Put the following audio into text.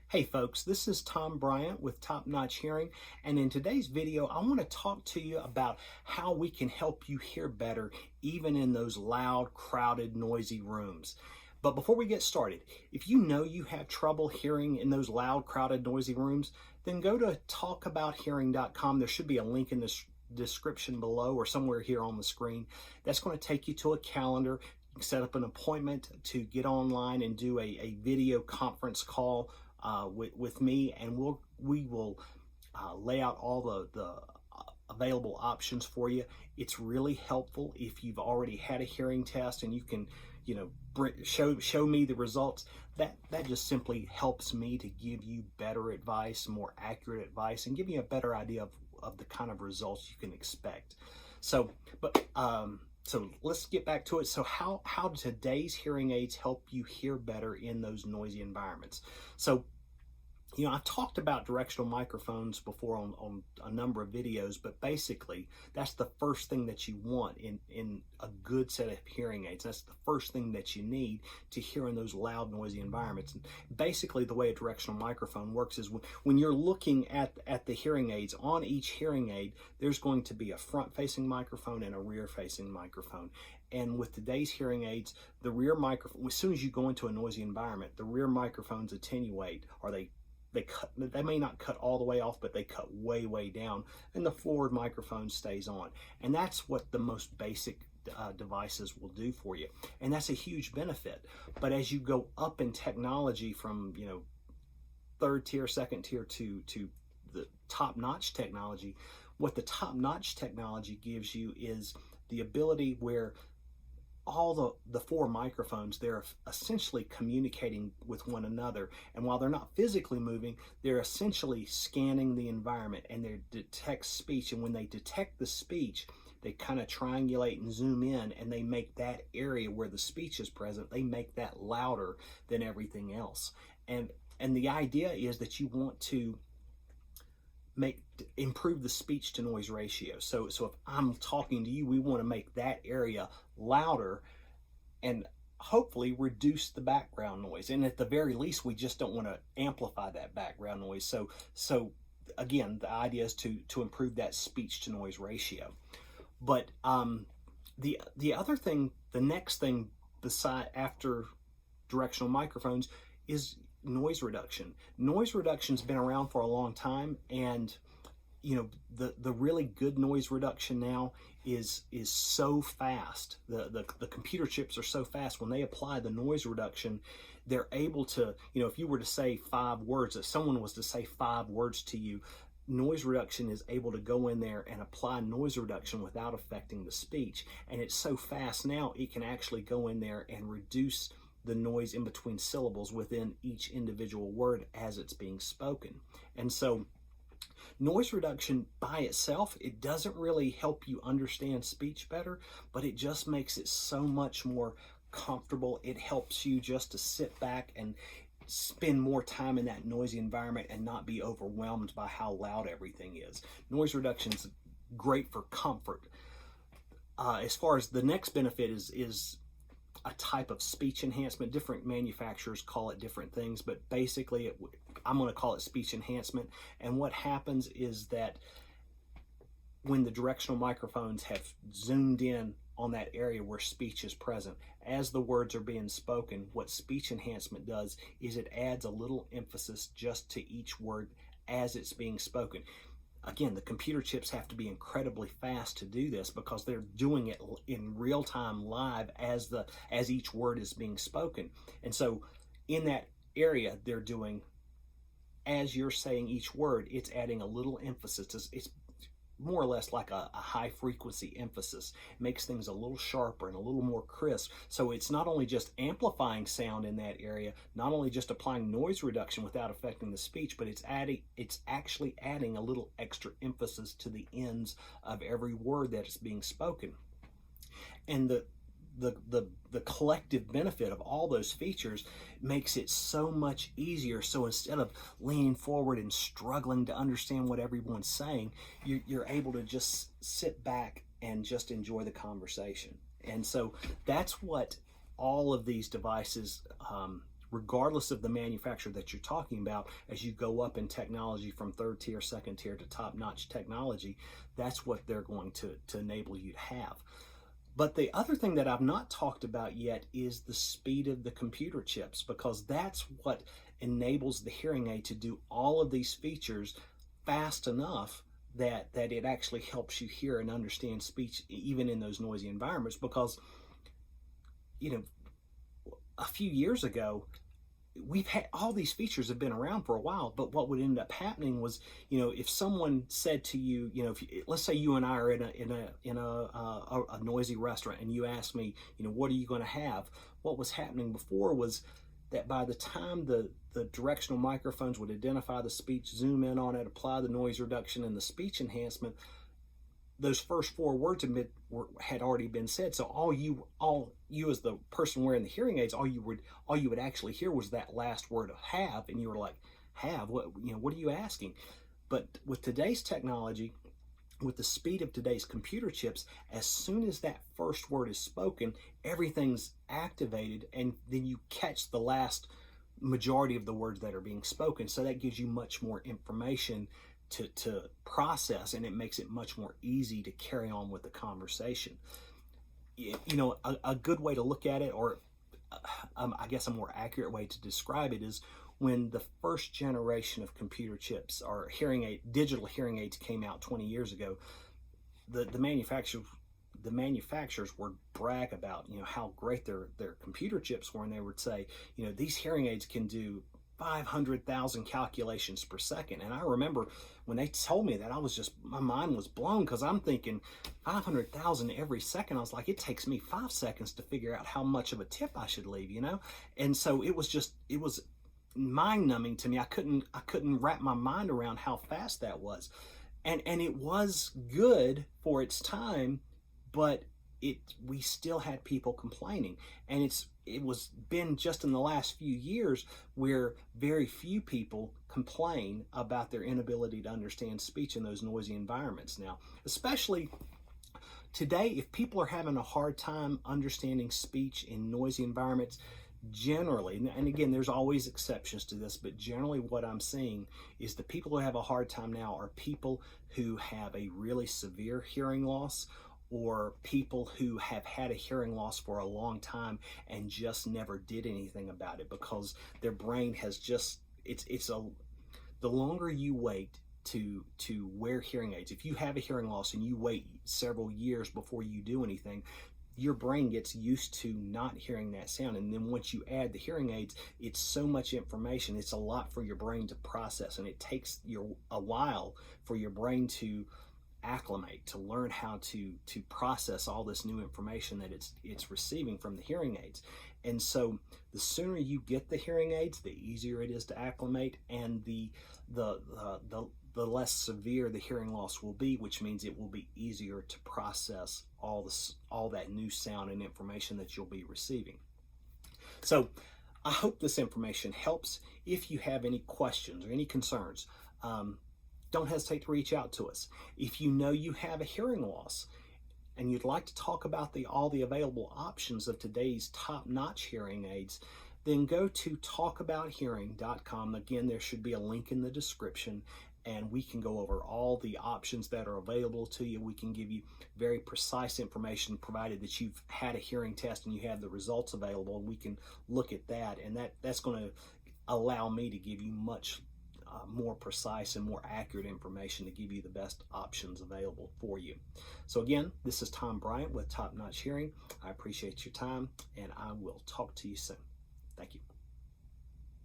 Hey folks, this is Tom Bryant with Top Notch Hearing, and in today's video I want to talk to you about how we can help you hear better even in those loud, crowded, noisy rooms. But before we get started, if you know you have trouble hearing in those loud, crowded, noisy rooms, then go to talkabouthearing.com. There should be a link in the description below or somewhere here on the screen. That's going to take you to a calendar. You can set up an appointment to get online and do a video conference call with me, and we will lay out all the available options for you. It's really helpful if you've already had a hearing test and you can, show me the results. That just simply helps me to give you better advice, more accurate advice, and give you a better idea of the kind of results you can expect. So let's get back to it. So how do today's hearing aids help you hear better in those noisy environments? So, I've talked about directional microphones before on a number of videos, but basically that's the first thing that you want in a good set of hearing aids. That's the first thing that you need to hear in those loud, noisy environments. And basically the way a directional microphone works is when you're looking at the hearing aids, on each hearing aid, there's going to be a front-facing microphone and a rear-facing microphone. And with today's hearing aids, the rear microphone, as soon as you go into a noisy environment, the rear microphones attenuate, or they may not cut all the way off, but they cut way down, and the forward microphone stays on. And that's what the most basic devices will do for you, and that's a huge benefit. But as you go up in technology from third tier, second tier to the top-notch technology, what the top-notch technology gives you is the ability where all the four microphones, they're essentially communicating with one another, and while they're not physically moving, they're essentially scanning the environment, and they detect speech. And when they detect the speech, they kind of triangulate and zoom in, and they make that area where the speech is present, they make that louder than everything else. And the idea is that you want to improve the speech to noise ratio. So if I'm talking to you, we want to make that area louder and hopefully reduce the background noise. And at the very least, we just don't want to amplify that background noise. So again, the idea is to improve that speech to noise ratio. But the other thing, the next thing after directional microphones is noise reduction. Noise reduction's been around for a long time, and the really good noise reduction now is so fast. The computer chips are so fast. When they apply the noise reduction, they're able to, if you were to say 5 words, if someone was to say 5 words to you, noise reduction is able to go in there and apply noise reduction without affecting the speech. And it's so fast now, it can actually go in there and reduce the noise in between syllables within each individual word as it's being spoken. And so noise reduction by itself, it doesn't really help you understand speech better, but it just makes it so much more comfortable. It helps you just to sit back and spend more time in that noisy environment and not be overwhelmed by how loud everything is. Noise reduction is great for comfort. As far as the next benefit is a type of speech enhancement. Different manufacturers call it different things, but basically I'm going to call it speech enhancement. And what happens is that when the directional microphones have zoomed in on that area where speech is present, as the words are being spoken, what speech enhancement does is it adds a little emphasis just to each word as it's being spoken. Again, the computer chips have to be incredibly fast to do this because they're doing it in real time, live, as each word is being spoken. And so in that area, they're doing, as you're saying each word, it's adding a little emphasis. It's more or less like a high frequency emphasis. It makes things a little sharper and a little more crisp. So it's not only just amplifying sound in that area, not only just applying noise reduction without affecting the speech, but it's actually adding a little extra emphasis to the ends of every word that is being spoken. And the collective benefit of all those features makes it so much easier. So instead of leaning forward and struggling to understand what everyone's saying, you're able to just sit back and just enjoy the conversation. And so that's what all of these devices regardless of the manufacturer that you're talking about, as you go up in technology from third tier, second tier to top-notch technology, that's what they're going to enable you to have. But the other thing that I've not talked about yet is the speed of the computer chips, because that's what enables the hearing aid to do all of these features fast enough that it actually helps you hear and understand speech even in those noisy environments. Because, you know, a few years ago, we've had all these features have been around for a while, but what would end up happening was, you know, if someone said to you, you know, let's say you and I are in a noisy restaurant, and you ask me, you know, what are you going to have? What was happening before was that by the time the directional microphones would identify the speech, zoom in on it, apply the noise reduction and the speech enhancement, those first four words had already been said. So all you as the person wearing the hearing aids, all you would actually hear was that last word of have, and you were like, have? What, you know, what are you asking? But with today's technology, with the speed of today's computer chips, as soon as that first word is spoken, everything's activated, and then you catch the last majority of the words that are being spoken. So that gives you much more information to process, and it makes it much more easy to carry on with the conversation. You know, a good way to look at it, or I guess a more accurate way to describe it, is when the first generation of computer chips or digital hearing aids came out 20 years ago, the manufacturers would brag about, you know, how great their computer chips were, and they would say, you know, these hearing aids can do 500,000 calculations per second. And I remember when they told me that, my mind was blown, because I'm thinking 500,000 every second. I was like, it takes me 5 seconds to figure out how much of a tip I should leave, you know? And so it was mind numbing to me. I couldn't wrap my mind around how fast that was. And it was good for its time, but we still had people complaining. And it was been just in the last few years where very few people complain about their inability to understand speech in those noisy environments now. Especially today, if people are having a hard time understanding speech in noisy environments, generally, and again, there's always exceptions to this, but generally what I'm seeing is the people who have a hard time now are people who have a really severe hearing loss, or people who have had a hearing loss for a long time and just never did anything about it, because their brain has just, the longer you wait to wear hearing aids, if you have a hearing loss and you wait several years before you do anything, your brain gets used to not hearing that sound. And then once you add the hearing aids, it's so much information, it's a lot for your brain to process, and it takes a while for your brain to acclimate, to learn how to process all this new information that it's receiving from the hearing aids. And so the sooner you get the hearing aids, the easier it is to acclimate, and the less severe the hearing loss will be, which means it will be easier to process all that new sound and information that you'll be receiving. So I hope this information helps. If you have any questions or any concerns, don't hesitate to reach out to us. If you know you have a hearing loss and you'd like to talk about all the available options of today's top-notch hearing aids, then go to talkabouthearing.com. Again, there should be a link in the description, and we can go over all the options that are available to you. We can give you very precise information, provided that you've had a hearing test and you have the results available, and we can look at that, and that's going to allow me to give you much more precise and more accurate information to give you the best options available for you. So again, this is Tom Bryant with Top Notch Hearing. I appreciate your time, and I will talk to you soon. Thank you.